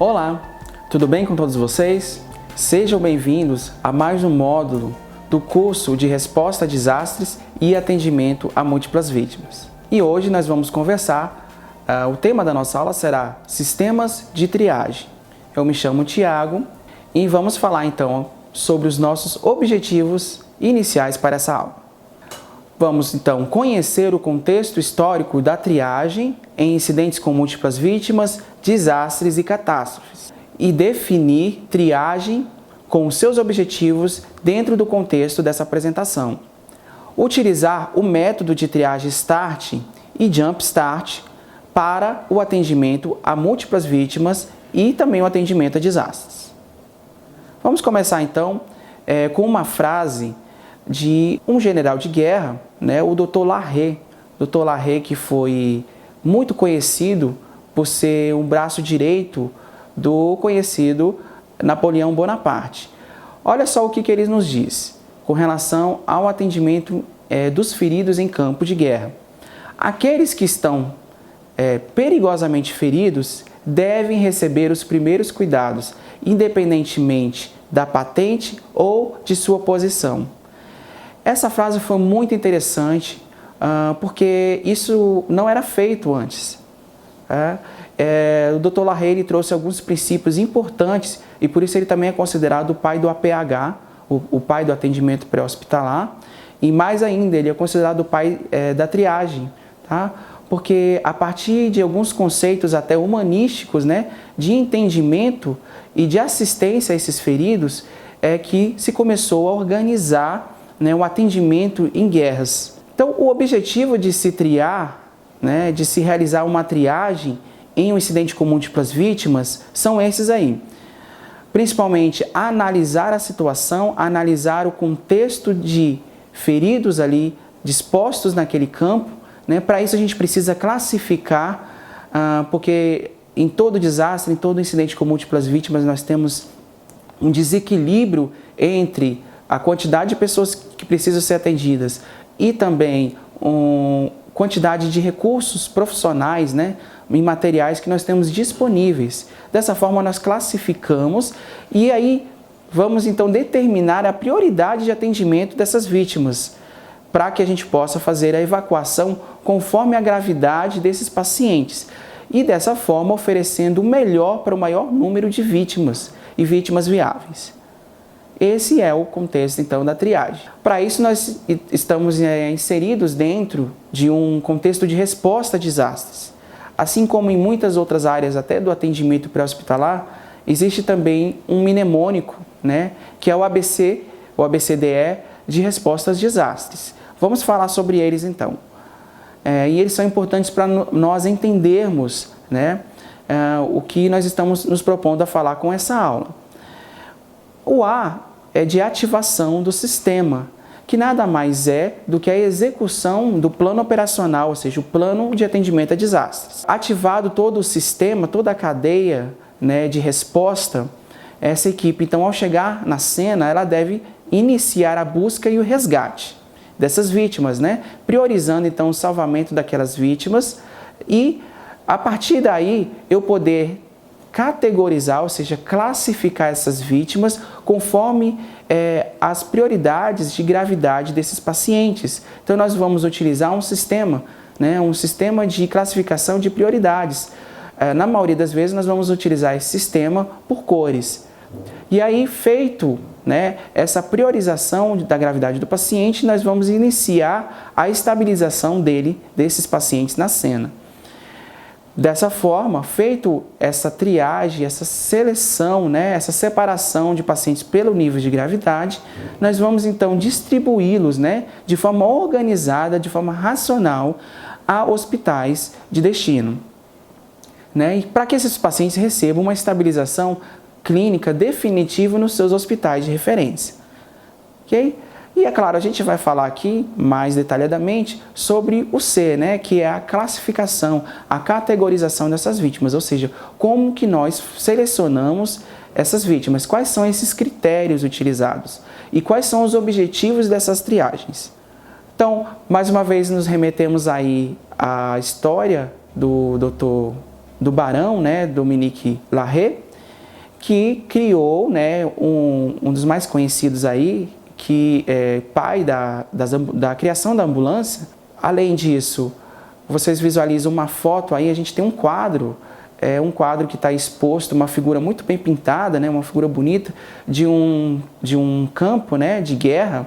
Olá, tudo bem com todos vocês? Sejam bem-vindos a mais um módulo do curso de Resposta a Desastres e Atendimento a Múltiplas Vítimas. E hoje nós vamos conversar, o tema da nossa aula será Sistemas de Triagem. Eu me chamo Tiago e vamos falar então sobre os nossos objetivos iniciais para essa aula. Vamos então conhecer o contexto histórico da triagem em incidentes com múltiplas vítimas, desastres e catástrofes e definir triagem com os seus objetivos dentro do contexto dessa apresentação. Utilizar o método de triagem START e JUMP START para o atendimento a múltiplas vítimas e também o atendimento a desastres. Vamos começar então com uma frase de um general de guerra, o Dr. Larrey. Dr. Larrey, que foi muito conhecido por ser um braço direito do conhecido Napoleão Bonaparte. Olha só o que ele nos diz com relação ao atendimento dos feridos em campo de guerra. Aqueles que estão perigosamente feridos devem receber os primeiros cuidados, independentemente da patente ou de sua posição. Essa frase foi muito interessante, porque isso não era feito antes. O Dr. Larrey trouxe alguns princípios importantes e por isso ele também é considerado o pai do APH, o pai do atendimento pré-hospitalar, e mais ainda, ele é considerado o pai da triagem, tá? Porque a partir de alguns conceitos até humanísticos, de entendimento e de assistência a esses feridos, é que se começou a organizar o atendimento em guerras. Então, o objetivo de se triar, de se realizar uma triagem em um incidente com múltiplas vítimas, são esses aí. Principalmente, analisar a situação, analisar o contexto de feridos ali dispostos naquele campo. Para isso, a gente precisa classificar, porque em todo desastre, em todo incidente com múltiplas vítimas, nós temos um desequilíbrio entre a quantidade de pessoas que precisam ser atendidas e também quantidade de recursos profissionais, e materiais que nós temos disponíveis. Dessa forma, nós classificamos e aí vamos então determinar a prioridade de atendimento dessas vítimas para que a gente possa fazer a evacuação conforme a gravidade desses pacientes e dessa forma oferecendo o melhor para o maior número de vítimas e vítimas viáveis. Esse é o contexto, então, da triagem. Para isso, nós estamos inseridos dentro de um contexto de resposta a desastres. Assim como em muitas outras áreas, até do atendimento pré-hospitalar, existe também um mnemônico, que é o ABC, o ABCDE de resposta aos desastres. Vamos falar sobre eles, então. E eles são importantes para nós entendermos o que nós estamos nos propondo a falar com essa aula. O A é de ativação do sistema, que nada mais é do que a execução do plano operacional, ou seja, o plano de atendimento a desastres. Ativado todo o sistema, toda a cadeia de resposta, essa equipe, então, ao chegar na cena, ela deve iniciar a busca e o resgate dessas vítimas, priorizando, então, o salvamento daquelas vítimas e, a partir daí, eu poder categorizar, ou seja, classificar essas vítimas conforme as prioridades de gravidade desses pacientes. Então, nós vamos utilizar um sistema de classificação de prioridades. Na maioria das vezes, nós vamos utilizar esse sistema por cores. E aí, feito essa priorização da gravidade do paciente, nós vamos iniciar a estabilização desses pacientes na cena. Dessa forma, feito essa triagem, essa seleção, essa separação de pacientes pelo nível de gravidade, nós vamos então distribuí-los de forma organizada, de forma racional, a hospitais de destino. E para que esses pacientes recebam uma estabilização clínica definitiva nos seus hospitais de referência. Ok? E é claro, a gente vai falar aqui mais detalhadamente sobre o C, que é a classificação, a categorização dessas vítimas, ou seja, como que nós selecionamos essas vítimas, quais são esses critérios utilizados e quais são os objetivos dessas triagens. Então, mais uma vez nos remetemos aí à história do barão, Dominique Larrey, que criou, né, um dos mais conhecidos aí, que é pai da criação da ambulância. Além disso, vocês visualizam uma foto aí, a gente tem um quadro que está exposto, uma figura muito bem pintada, né, uma figura bonita, de um campo, né, de guerra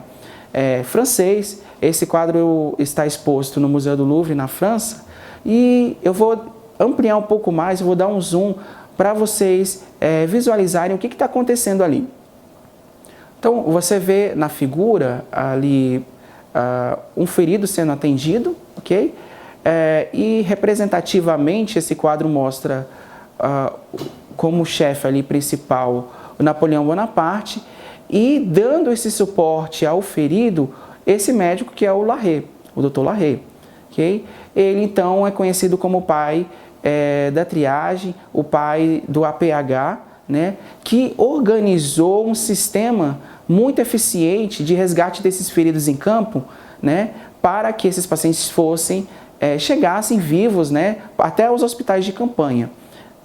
francês. Esse quadro está exposto no Museu do Louvre, na França, e eu vou ampliar um pouco mais, eu vou dar um zoom para vocês visualizarem o que está acontecendo ali. Então, você vê na figura ali um ferido sendo atendido, ok? E representativamente esse quadro mostra como chefe ali principal o Napoleão Bonaparte, e dando esse suporte ao ferido, esse médico que é o Larrey, o Dr. Larrey, ok? Ele então é conhecido como o pai da triagem, o pai do APH, né? Que organizou um sistema muito eficiente de resgate desses feridos em campo, né? Para que esses pacientes chegassem vivos, né? Até os hospitais de campanha.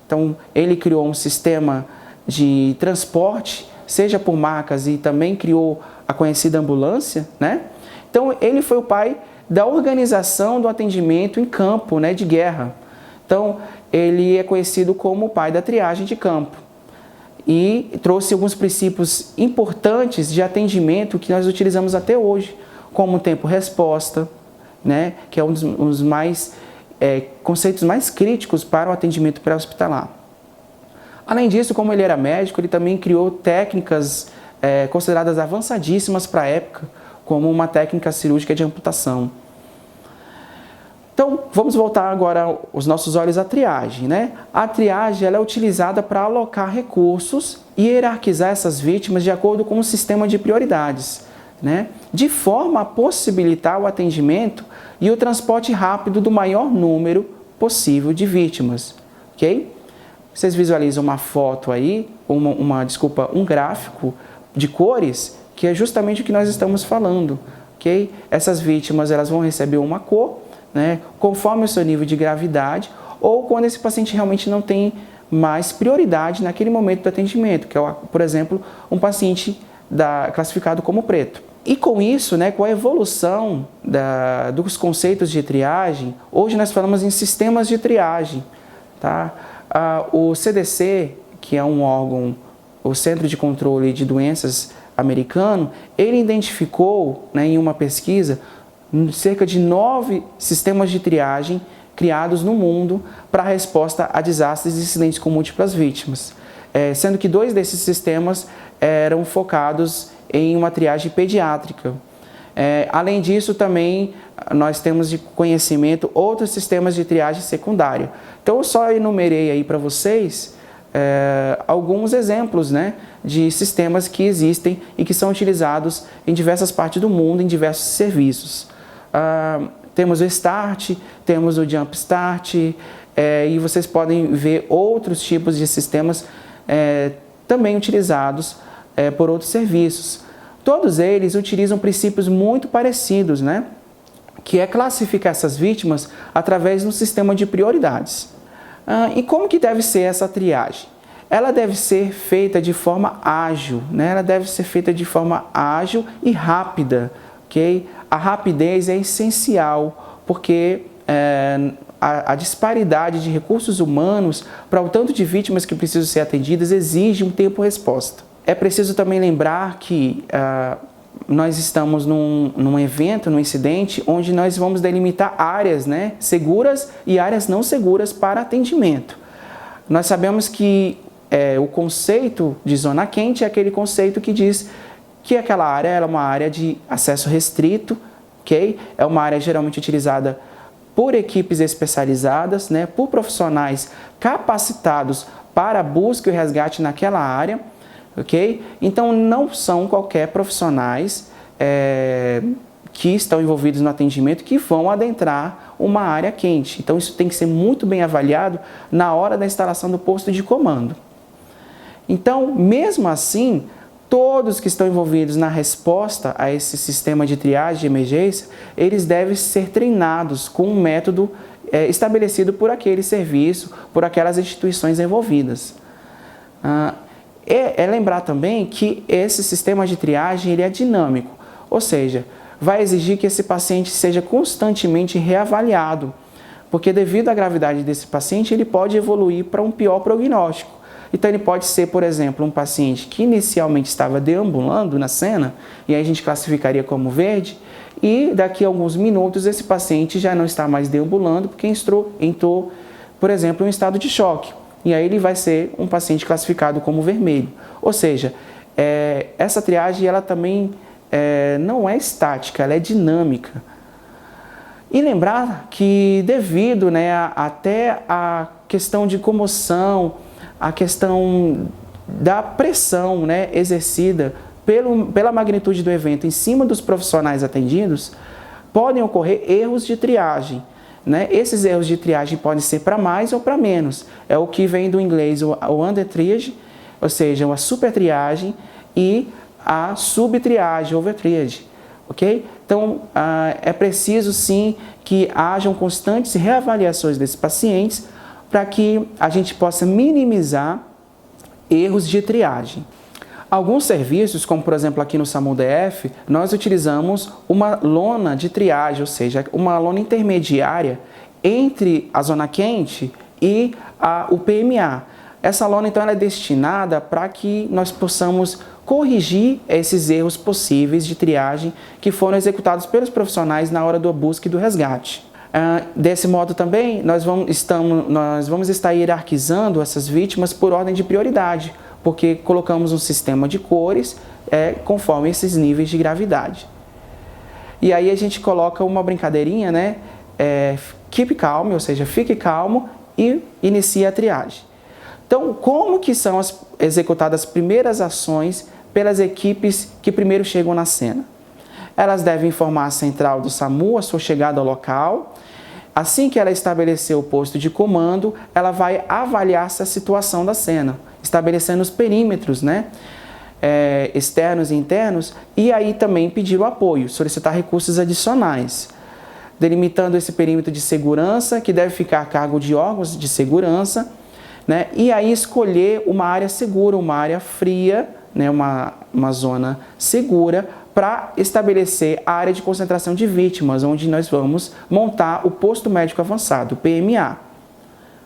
Então, ele criou um sistema de transporte, seja por macas, e também criou a conhecida ambulância, né? Então, ele foi o pai da organização do atendimento em campo, né, de guerra. Então, ele é conhecido como o pai da triagem de campo. E trouxe alguns princípios importantes de atendimento que nós utilizamos até hoje, como o tempo-resposta, né, que é um dos conceitos mais críticos para o atendimento pré-hospitalar. Além disso, como ele era médico, ele também criou técnicas consideradas avançadíssimas para a época, como uma técnica cirúrgica de amputação. Então, vamos voltar agora os nossos olhos à triagem, né? A triagem ela é utilizada para alocar recursos e hierarquizar essas vítimas de acordo com um sistema de prioridades, né? De forma a possibilitar o atendimento e o transporte rápido do maior número possível de vítimas, ok? Vocês visualizam uma foto aí, um gráfico de cores, que é justamente o que nós estamos falando, ok? Essas vítimas elas vão receber uma cor, né, conforme o seu nível de gravidade, ou quando esse paciente realmente não tem mais prioridade naquele momento do atendimento, que é, por exemplo, um paciente classificado como preto. E com isso, né, com a evolução dos conceitos de triagem, hoje nós falamos em sistemas de triagem. Tá? O CDC, que é um órgão, o Centro de Controle de Doenças americano, ele identificou, né, em uma pesquisa, cerca de 9 sistemas de triagem criados no mundo para a resposta a desastres e incidentes com múltiplas vítimas, sendo que 2 desses sistemas eram focados em uma triagem pediátrica. Além disso, também nós temos de conhecimento outros sistemas de triagem secundária. Então, eu só enumerei aí para vocês alguns exemplos, né, de sistemas que existem e que são utilizados em diversas partes do mundo, em diversos serviços. Temos o START, temos o Jump Start, e vocês podem ver outros tipos de sistemas também utilizados por outros serviços. Todos eles utilizam princípios muito parecidos, né? Que é classificar essas vítimas através de um sistema de prioridades. E como que deve ser essa triagem? Ela deve ser feita de forma ágil, né? Ela deve ser feita de forma ágil e rápida, ok? A rapidez é essencial, porque a disparidade de recursos humanos para o tanto de vítimas que precisam ser atendidas exige um tempo-resposta. É preciso também lembrar que nós estamos num evento, num incidente, onde nós vamos delimitar áreas, né, seguras e áreas não seguras para atendimento. Nós sabemos que o conceito de zona quente é aquele conceito que diz que aquela área é uma área de acesso restrito, ok? É uma área geralmente utilizada por equipes especializadas, né, por profissionais capacitados para a busca e o resgate naquela área, ok? Então, não são qualquer profissionais que estão envolvidos no atendimento que vão adentrar uma área quente. Então, isso tem que ser muito bem avaliado na hora da instalação do posto de comando. Então, mesmo assim, todos que estão envolvidos na resposta a esse sistema de triagem de emergência, eles devem ser treinados com um método estabelecido por aquele serviço, por aquelas instituições envolvidas. É lembrar também que esse sistema de triagem ele é dinâmico, ou seja, vai exigir que esse paciente seja constantemente reavaliado, porque devido à gravidade desse paciente, ele pode evoluir para um pior prognóstico. Então ele pode ser, por exemplo, um paciente que inicialmente estava deambulando na cena, e aí a gente classificaria como verde, e daqui a alguns minutos esse paciente já não está mais deambulando, porque entrou, por exemplo, em um estado de choque. E aí ele vai ser um paciente classificado como vermelho. Ou seja, essa triagem ela também não é estática, ela é dinâmica. E lembrar que devido até a questão de comoção, a questão da pressão exercida pela magnitude do evento em cima dos profissionais atendidos, podem ocorrer erros de triagem. Esses erros de triagem podem ser para mais ou para menos. É o que vem do inglês o under-triage, ou seja, a super-triagem, e a sub-triagem, over-triage. Ok? Então, é preciso sim que hajam constantes reavaliações desses pacientes para que a gente possa minimizar erros de triagem. Alguns serviços, como por exemplo aqui no SAMU DF, nós utilizamos uma lona de triagem, ou seja, uma lona intermediária entre a zona quente e o PMA. Essa lona então ela é destinada para que nós possamos corrigir esses erros possíveis de triagem que foram executados pelos profissionais na hora da busca e do resgate. Desse modo também, nós vamos estar hierarquizando essas vítimas por ordem de prioridade, porque colocamos um sistema de cores conforme esses níveis de gravidade. E aí a gente coloca uma brincadeirinha, keep calm, ou seja, fique calmo e inicia a triagem. Então, como que são executadas as primeiras ações pelas equipes que primeiro chegam na cena? Elas devem informar a central do SAMU a sua chegada ao local. Assim que ela estabelecer o posto de comando, ela vai avaliar essa situação da cena, estabelecendo os perímetros, externos e internos, e aí também pedir o apoio, solicitar recursos adicionais, delimitando esse perímetro de segurança, que deve ficar a cargo de órgãos de segurança, e aí escolher uma área segura, uma área fria, uma zona segura, para estabelecer a área de concentração de vítimas, onde nós vamos montar o posto médico avançado, o PMA.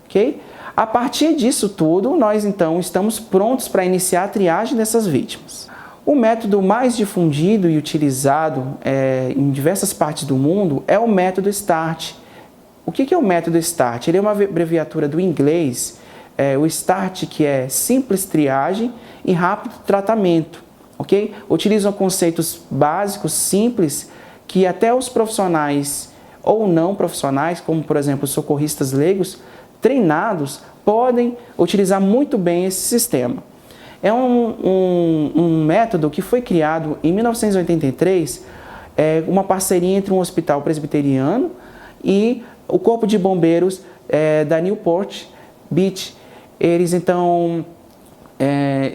Ok? A partir disso tudo, nós então estamos prontos para iniciar a triagem dessas vítimas. O método mais difundido e utilizado em diversas partes do mundo é o método START. O que é o método START? Ele é uma abreviatura do inglês, o START, que é simples triagem e rápido tratamento. Okay? Utilizam conceitos básicos, simples, que até os profissionais ou não profissionais, como por exemplo os socorristas leigos, treinados, podem utilizar muito bem esse sistema. É um método que foi criado em 1983, uma parceria entre um hospital presbiteriano e o Corpo de Bombeiros da Newport Beach. Eles então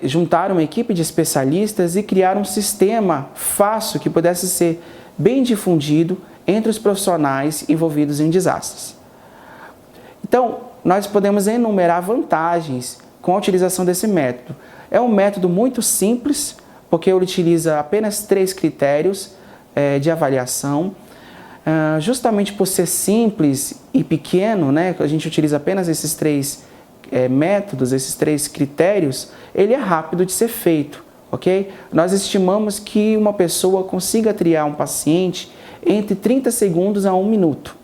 juntaram uma equipe de especialistas e criaram um sistema fácil que pudesse ser bem difundido entre os profissionais envolvidos em desastres. Então, nós podemos enumerar vantagens com a utilização desse método. É um método muito simples, porque ele utiliza apenas 3 critérios de avaliação. Justamente por ser simples e pequeno, a gente utiliza apenas esses 3 métodos, esses 3 critérios, ele é rápido de ser feito, ok? Nós estimamos que uma pessoa consiga triar um paciente entre 30 segundos a 1 minuto,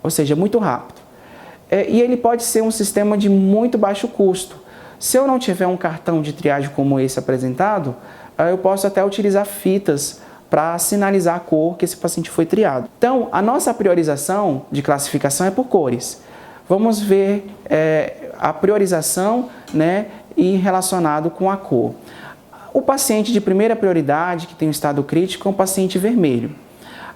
ou seja, muito rápido. E ele pode ser um sistema de muito baixo custo. Se eu não tiver um cartão de triagem como esse apresentado, eu posso até utilizar fitas para sinalizar a cor que esse paciente foi triado. Então, a nossa priorização de classificação é por cores. Vamos ver a priorização e relacionado com a cor. O paciente de primeira prioridade, que tem um estado crítico, é um paciente vermelho.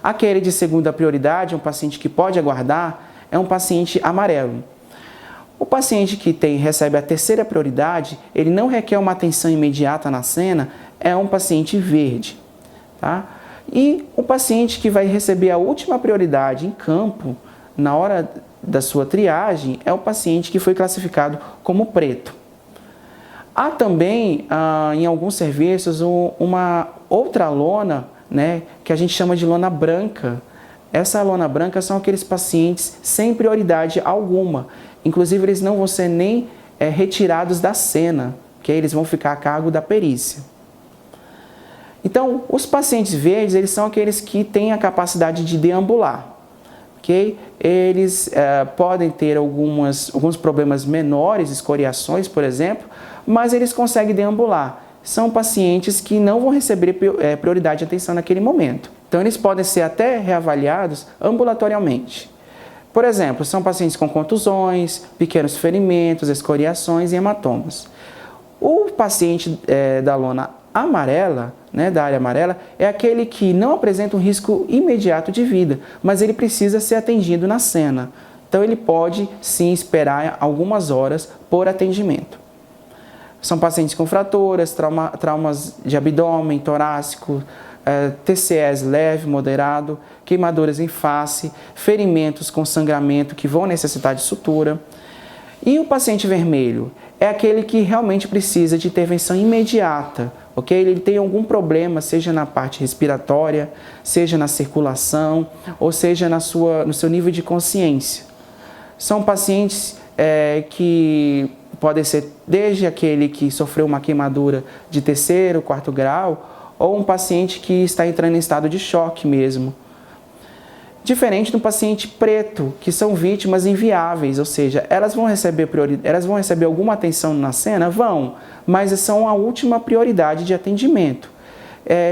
Aquele de segunda prioridade, um paciente que pode aguardar, é um paciente amarelo. O paciente que recebe a terceira prioridade, ele não requer uma atenção imediata na cena, é um paciente verde. Tá? E o paciente que vai receber a última prioridade em campo, na hora da sua triagem, é o paciente que foi classificado como preto. Há também, em alguns serviços, uma outra lona, né, que a gente chama de lona branca. Essa lona branca são aqueles pacientes sem prioridade alguma. Inclusive, eles não vão ser nem retirados da cena, okay? Eles vão ficar a cargo da perícia. Então, os pacientes verdes, eles são aqueles que têm a capacidade de deambular. Okay? Eles podem ter alguns problemas menores, escoriações, por exemplo, mas eles conseguem deambular. São pacientes que não vão receber prioridade de atenção naquele momento. Então, eles podem ser até reavaliados ambulatorialmente. Por exemplo, são pacientes com contusões, pequenos ferimentos, escoriações e hematomas. O paciente da lona amarela, né, da área amarela, é aquele que não apresenta um risco imediato de vida, mas ele precisa ser atendido na cena. Então, ele pode sim esperar algumas horas por atendimento. São pacientes com fraturas, traumas de abdômen, torácico, TCEs leve, moderado, queimaduras em face, ferimentos com sangramento que vão necessitar de sutura. E o paciente vermelho é aquele que realmente precisa de intervenção imediata, ok? Ele tem algum problema, seja na parte respiratória, seja na circulação, ou seja no seu nível de consciência. São pacientes que podem ser desde aquele que sofreu uma queimadura de 3º, 4º grau, ou um paciente que está entrando em estado de choque mesmo. Diferente do paciente preto, que são vítimas inviáveis, ou seja, elas vão receber alguma atenção na cena? Vão, mas são a última prioridade de atendimento.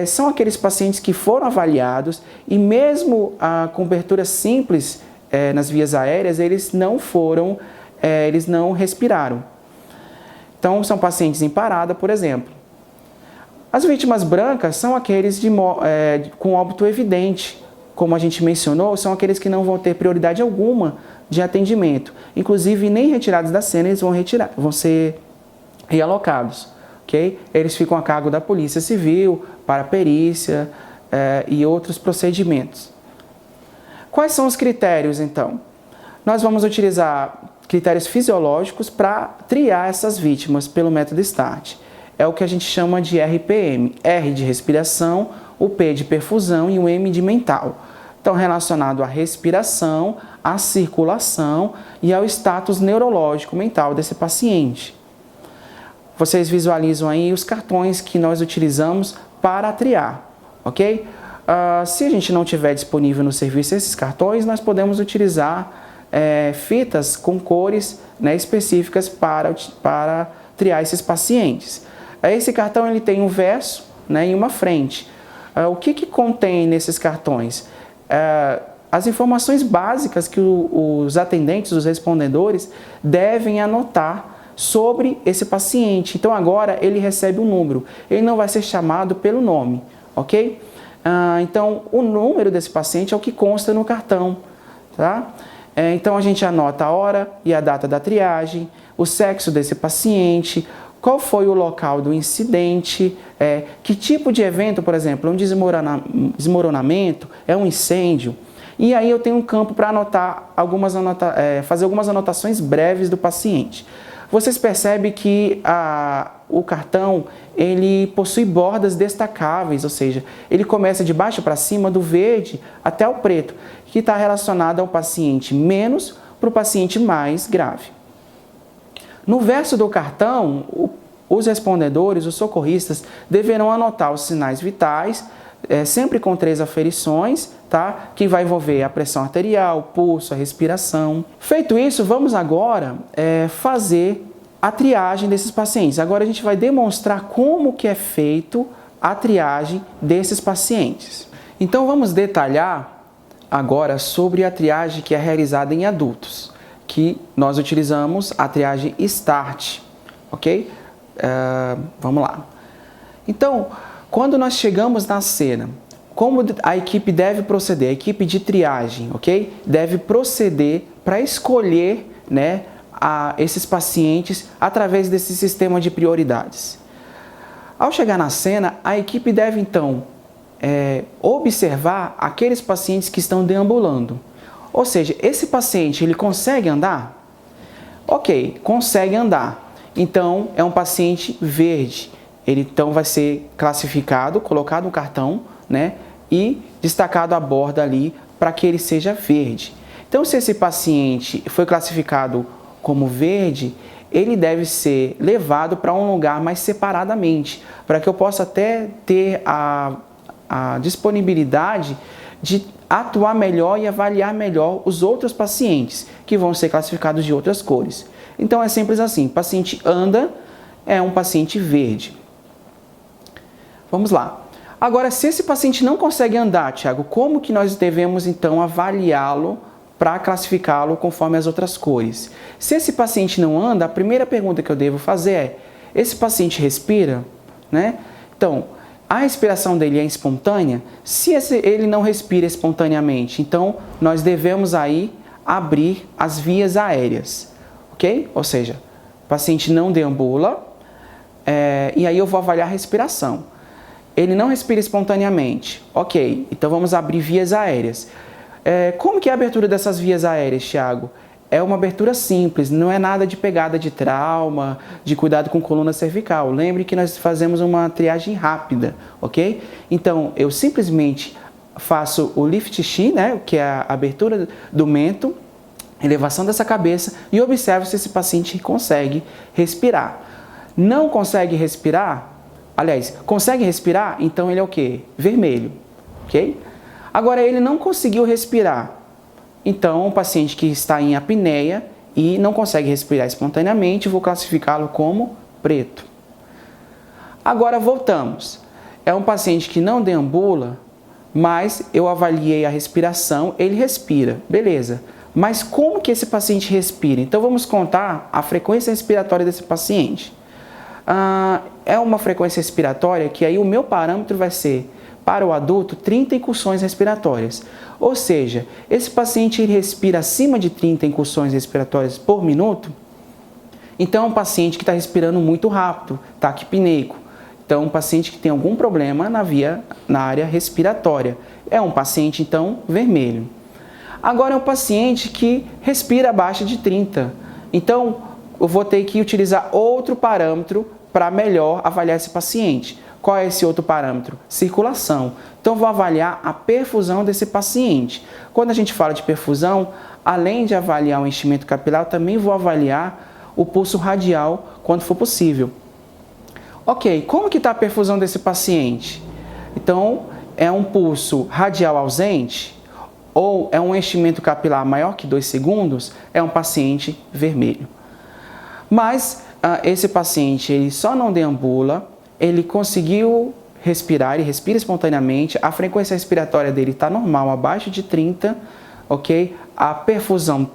São aqueles pacientes que foram avaliados e mesmo a cobertura simples nas vias aéreas, eles não respiraram. Então, são pacientes em parada, por exemplo. As vítimas brancas são aqueles com óbito evidente. Como a gente mencionou, são aqueles que não vão ter prioridade alguma de atendimento. Inclusive, nem retirados da cena, eles vão ser realocados. Okay? Eles ficam a cargo da Polícia Civil, para perícia e outros procedimentos. Quais são os critérios, então? Nós vamos utilizar critérios fisiológicos para triar essas vítimas pelo método START. É o que a gente chama de RPM. R de respiração, o P de perfusão e o M de mental. Então, relacionado à respiração, à circulação e ao status neurológico mental desse paciente. Vocês visualizam aí os cartões que nós utilizamos para triar, ok? Se a gente não tiver disponível no serviço esses cartões, nós podemos utilizar fitas com cores, né, específicas para triar esses pacientes. Esse cartão ele tem um verso, né, e uma frente. O que contém nesses cartões? As informações básicas que os atendentes, os respondedores, devem anotar sobre esse paciente. Então, agora ele recebe um número. Ele não vai ser chamado pelo nome, ok? Então, o número desse paciente é o que consta no cartão, tá? Então, a gente anota a hora e a data da triagem, o sexo desse paciente, qual foi o local do incidente, que tipo de evento, por exemplo, um desmoronamento, é um incêndio. E aí eu tenho um campo para anotar fazer algumas anotações breves do paciente. Vocês percebem que o cartão ele possui bordas destacáveis, ou seja, ele começa de baixo para cima, do verde até o preto, que está relacionado ao paciente menos para o paciente mais grave. No verso do cartão, os respondedores, os socorristas, deverão anotar os sinais vitais, sempre com 3 aferições, tá? Que vai envolver a pressão arterial, o pulso, a respiração. Feito isso, vamos agora fazer a triagem desses pacientes. Agora a gente vai demonstrar como que é feito a triagem desses pacientes. Então vamos detalhar agora sobre a triagem que é realizada em adultos, que nós utilizamos a triagem START, ok? Vamos lá. Então, quando nós chegamos na cena, como a equipe deve proceder? A equipe de triagem, ok? Deve proceder para escolher, né, esses pacientes através desse sistema de prioridades. Ao chegar na cena, a equipe deve então observar aqueles pacientes que estão deambulando. Ou seja, esse paciente ele consegue andar? Ok, consegue andar. então é um paciente verde. Ele então vai ser classificado, colocado no cartão, né, e destacado a borda ali para que ele seja verde. Então, se esse paciente foi classificado como verde, ele deve ser levado para um lugar mais separadamente, para que eu possa até ter a disponibilidade de atuar melhor e avaliar melhor os outros pacientes que vão ser classificados de outras cores. Então, é simples assim, paciente anda, é um paciente verde. Vamos lá. Agora, se esse paciente não consegue andar, Tiago, como que nós devemos então avaliá-lo para classificá-lo conforme as outras cores? Se esse paciente não anda, a primeira pergunta que eu devo fazer é: esse paciente respira? Né? Então, a respiração dele é espontânea? Se ele não respira espontaneamente, então nós devemos aí abrir as vias aéreas, ok? Ou seja, o paciente não deambula, e aí eu vou avaliar a respiração. Ele não respira espontaneamente, ok, então vamos abrir vias aéreas. Como que é a abertura dessas vias aéreas, Thiago? É uma abertura simples, não é nada de pegada de trauma, de cuidado com coluna cervical. Lembre que nós fazemos uma triagem rápida, ok? Então, eu simplesmente faço o lift X, né, que é a abertura do mento, elevação dessa cabeça, e observo se esse paciente consegue respirar. Não consegue respirar? Aliás, consegue respirar? Então ele é o quê? Vermelho, ok? Agora, ele não conseguiu respirar. Então, um paciente que está em apneia e não consegue respirar espontaneamente, vou classificá-lo como preto. Agora, voltamos. É um paciente que não deambula, mas eu avaliei a respiração, ele respira, beleza. Mas como que esse paciente respira? Então, vamos contar a frequência respiratória desse paciente. É uma frequência respiratória que aí o meu parâmetro vai ser, para o adulto, 30 incursões respiratórias. Ou seja, esse paciente ele respira acima de 30 incursões respiratórias por minuto, então é um paciente que está respirando muito rápido, taquipneico. Então, um paciente que tem algum problema na área respiratória. É um paciente, então, vermelho. Agora, é um paciente que respira abaixo de 30. Então, eu vou ter que utilizar outro parâmetro para melhor avaliar esse paciente. Qual é esse outro parâmetro? Circulação. Então, vou avaliar a perfusão desse paciente. Quando a gente fala de perfusão, além de avaliar o enchimento capilar, eu também vou avaliar o pulso radial quando for possível. Ok, como que está a perfusão desse paciente? Então, é um pulso radial ausente ou é um enchimento capilar maior que 2 segundos? É um paciente vermelho. Mas esse paciente ele só não deambula, ele conseguiu respirar, ele respira espontaneamente, a frequência respiratória dele está normal, abaixo de 30, ok? A perfusão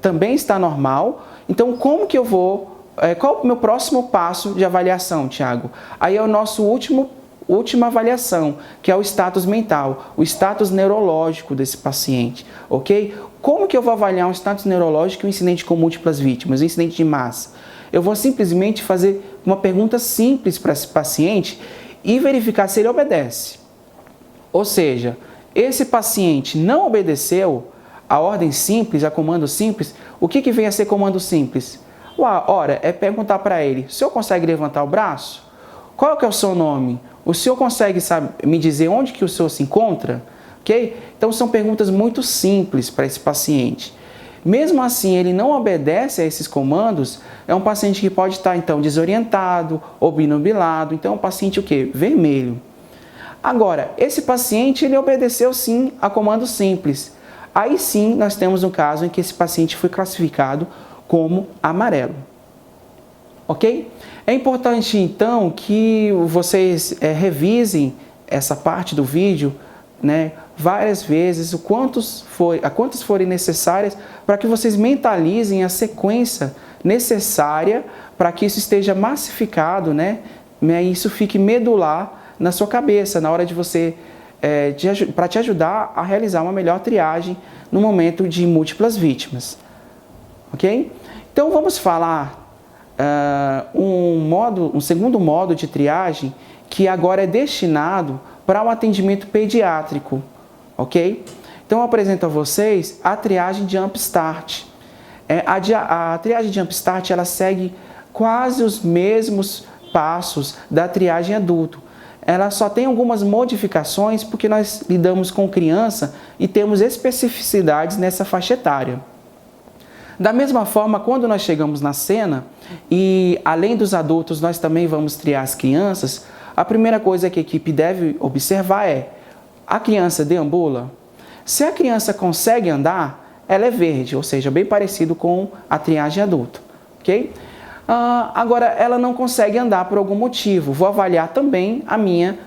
também está normal. Então, como que eu vou... qual é o meu próximo passo de avaliação, Tiago? Aí é o nosso última avaliação, que é o status mental, o status neurológico desse paciente, ok? Como que eu vou avaliar um status neurológico e um incidente com múltiplas vítimas, um incidente de massa? Eu vou simplesmente fazer uma pergunta simples para esse paciente e verificar se ele obedece. Ou seja, esse paciente não obedeceu a ordem simples, a comando simples. O que vem a ser comando simples? Ora, é perguntar para ele: o senhor consegue levantar o braço? Qual que é o seu nome? O senhor consegue me dizer onde que o senhor se encontra? Okay? Então, são perguntas muito simples para esse paciente. Mesmo assim, ele não obedece a esses comandos, é um paciente que pode estar, então, desorientado, obnubilado. Então, é um paciente o quê? Vermelho. Agora, esse paciente, ele obedeceu sim a comando simples. Aí sim, nós temos um caso em que esse paciente foi classificado como amarelo. Ok? É importante, então, que vocês revisem essa parte do vídeo, né, várias vezes, quantas forem necessárias, para que vocês mentalizem a sequência necessária para que isso esteja massificado, né, e isso fique medular na sua cabeça, na hora de você, para te ajudar a realizar uma melhor triagem no momento de múltiplas vítimas. Ok? Então, vamos falar um segundo modo de triagem que agora é destinado para o atendimento pediátrico, ok? Então, eu apresento a vocês a triagem de Jump Start. A triagem de Jump Start, ela segue quase os mesmos passos da triagem adulto. Ela só tem algumas modificações porque nós lidamos com criança e temos especificidades nessa faixa etária. Da mesma forma, quando nós chegamos na cena e além dos adultos nós também vamos triar as crianças, a primeira coisa que a equipe deve observar é: a criança deambula? Se a criança consegue andar, ela é verde, ou seja, bem parecido com a triagem adulto, ok? Agora, ela não consegue andar por algum motivo. Vou avaliar também a minha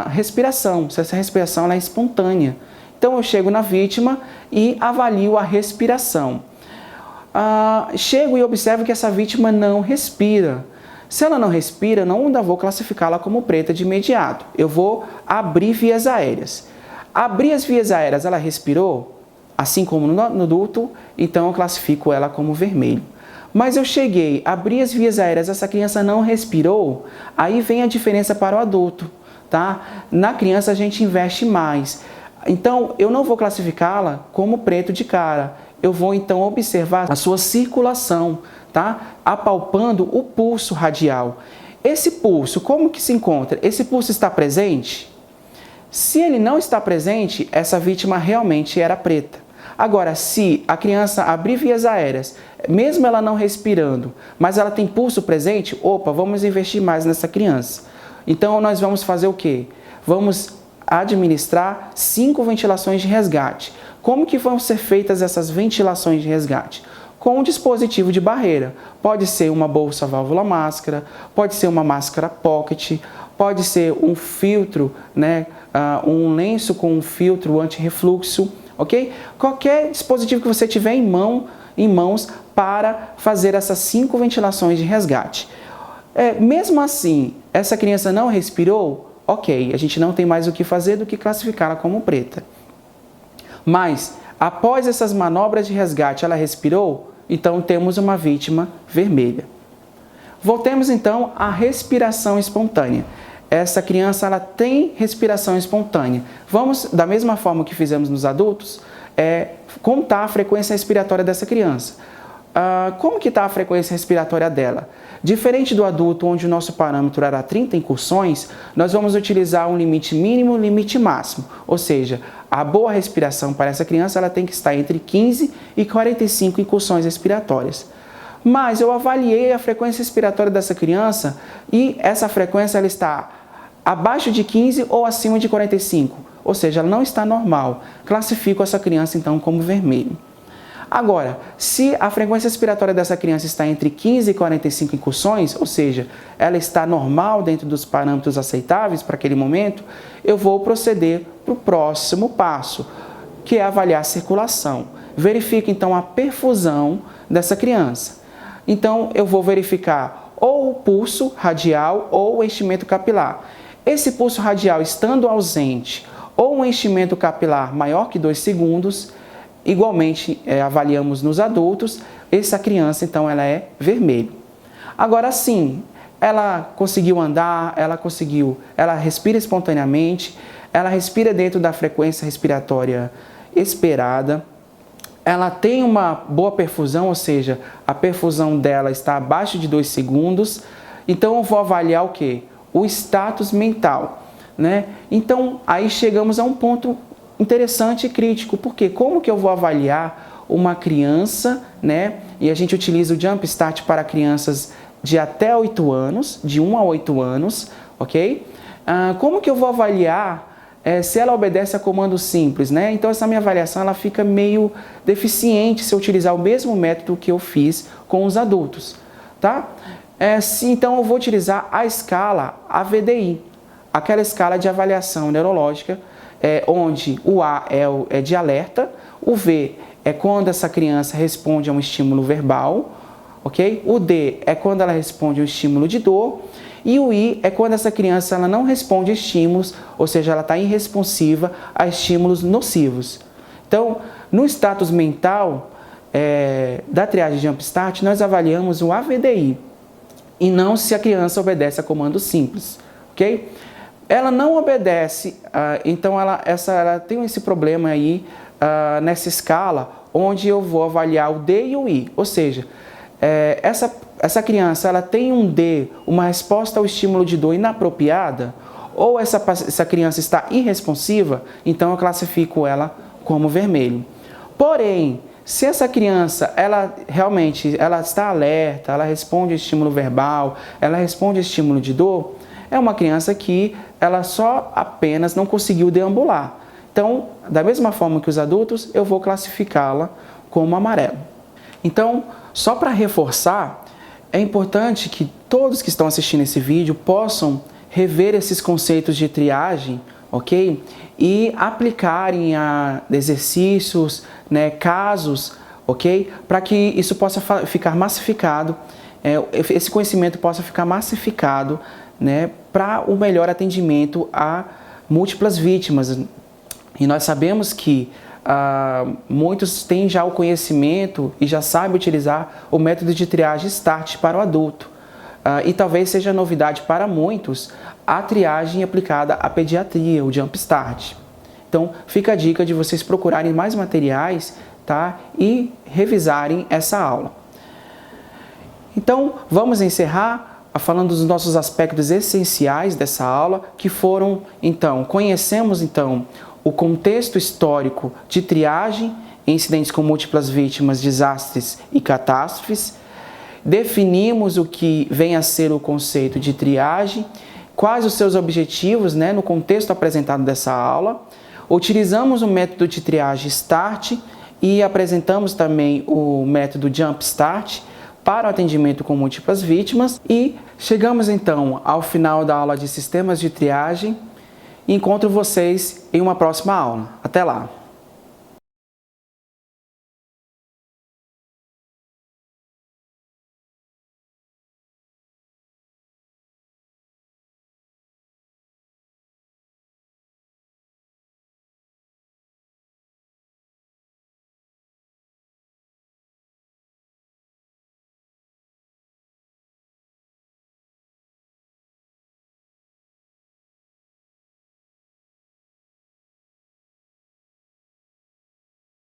respiração, se essa respiração ela é espontânea. Então, eu chego na vítima e avalio a respiração. Chego e observo que essa vítima não respira. Se ela não respira, não ainda vou classificá-la como preta de imediato. Eu vou abrir vias aéreas. Abrir as vias aéreas, ela respirou? Assim como no adulto, então eu classifico ela como vermelho. Mas eu cheguei, abri as vias aéreas, essa criança não respirou, aí vem a diferença para o adulto, tá? Na criança a gente investe mais. Então, eu não vou classificá-la como preto de cara. Eu vou então observar a sua circulação, tá? Apalpando o pulso radial. Esse pulso, como que se encontra? Esse pulso está presente? Se ele não está presente, essa vítima realmente era preta. Agora, se a criança abrir vias aéreas, mesmo ela não respirando, mas ela tem pulso presente, opa, vamos investir mais nessa criança. Então, nós vamos fazer o quê? Vamos administrar 5 ventilações de resgate. Como que vão ser feitas essas ventilações de resgate? Com um dispositivo de barreira. Pode ser uma bolsa válvula máscara, pode ser uma máscara pocket, pode ser um filtro, né, um lenço com um filtro anti-refluxo, ok? Qualquer dispositivo que você tiver em mãos para fazer essas 5 ventilações de resgate. Mesmo assim, essa criança não respirou, ok, a gente não tem mais o que fazer do que classificá-la como preta. Mas, após essas manobras de resgate, ela respirou, então temos uma vítima vermelha. Voltemos então à respiração espontânea. Essa criança ela tem respiração espontânea. Vamos, da mesma forma que fizemos nos adultos, contar a frequência respiratória dessa criança. Como que está a frequência respiratória dela? Diferente do adulto, onde o nosso parâmetro era 30 incursões, nós vamos utilizar um limite mínimo e um limite máximo. Ou seja, a boa respiração para essa criança ela tem que estar entre 15 e 45 incursões respiratórias. Mas eu avaliei a frequência respiratória dessa criança e essa frequência ela está abaixo de 15 ou acima de 45. Ou seja, ela não está normal. Classifico essa criança então como vermelho. Agora, se a frequência respiratória dessa criança está entre 15 e 45 incursões, ou seja, ela está normal dentro dos parâmetros aceitáveis para aquele momento, eu vou proceder para o próximo passo, que é avaliar a circulação. Verifico então a perfusão dessa criança. Então, eu vou verificar ou o pulso radial ou o enchimento capilar. Esse pulso radial estando ausente ou um enchimento capilar maior que 2 segundos, igualmente avaliamos nos adultos, essa criança então ela é vermelho. Agora sim, ela conseguiu andar, ela respira espontaneamente, ela respira dentro da frequência respiratória esperada, ela tem uma boa perfusão, ou seja, a perfusão dela está abaixo de 2 segundos, então eu vou avaliar o quê? O status mental, né? Então, aí chegamos a um ponto interessante e crítico, porque como que eu vou avaliar uma criança, né? E a gente utiliza o Jump Start para crianças de até 8 anos, de 1 a 8 anos, ok? Como que eu vou avaliar se ela obedece a comandos simples, né? Então essa minha avaliação ela fica meio deficiente se eu utilizar o mesmo método que eu fiz com os adultos, tá? Então eu vou utilizar a escala AVDI, aquela escala de avaliação neurológica, onde o A é de alerta, o V é quando essa criança responde a um estímulo verbal, ok? O D é quando ela responde a um estímulo de dor, e o I é quando essa criança ela não responde a estímulos, ou seja, ela está irresponsiva a estímulos nocivos. Então, no status mental da triagem de Jump Start, nós avaliamos o AVDI, e não se a criança obedece a comandos simples, ok? Ela não obedece, então ela tem esse problema aí nessa escala, onde eu vou avaliar o D e o I, ou seja, essa criança ela tem uma resposta ao estímulo de dor inapropriada, ou essa criança está irresponsiva, então eu classifico ela como vermelho. Porém, se essa criança ela está alerta, ela responde a estímulo verbal, ela responde a estímulo de dor, é uma criança que ela só apenas não conseguiu deambular. Então, da mesma forma que os adultos, eu vou classificá-la como amarelo. Então, só para reforçar, é importante que todos que estão assistindo esse vídeo possam rever esses conceitos de triagem, ok? E aplicarem a exercícios, né, casos, ok? Para que isso possa ficar massificado, esse conhecimento possa ficar massificado, né, para o melhor atendimento a múltiplas vítimas. E nós sabemos que muitos têm já o conhecimento e já sabem utilizar o método de triagem START para o adulto. E talvez seja novidade para muitos a triagem aplicada à pediatria, o Jump Start. Então, fica a dica de vocês procurarem mais materiais, tá? E revisarem essa aula. Então, vamos encerrar falando dos nossos aspectos essenciais dessa aula, que foram, então, conhecemos, então, o contexto histórico de triagem em incidentes com múltiplas vítimas, desastres e catástrofes. Definimos o que vem a ser o conceito de triagem, quais os seus objetivos, né, no contexto apresentado dessa aula. Utilizamos o método de triagem START e apresentamos também o método Jump Start para o atendimento com múltiplas vítimas. E chegamos então ao final da aula de sistemas de triagem. Encontro vocês em uma próxima aula. Até lá!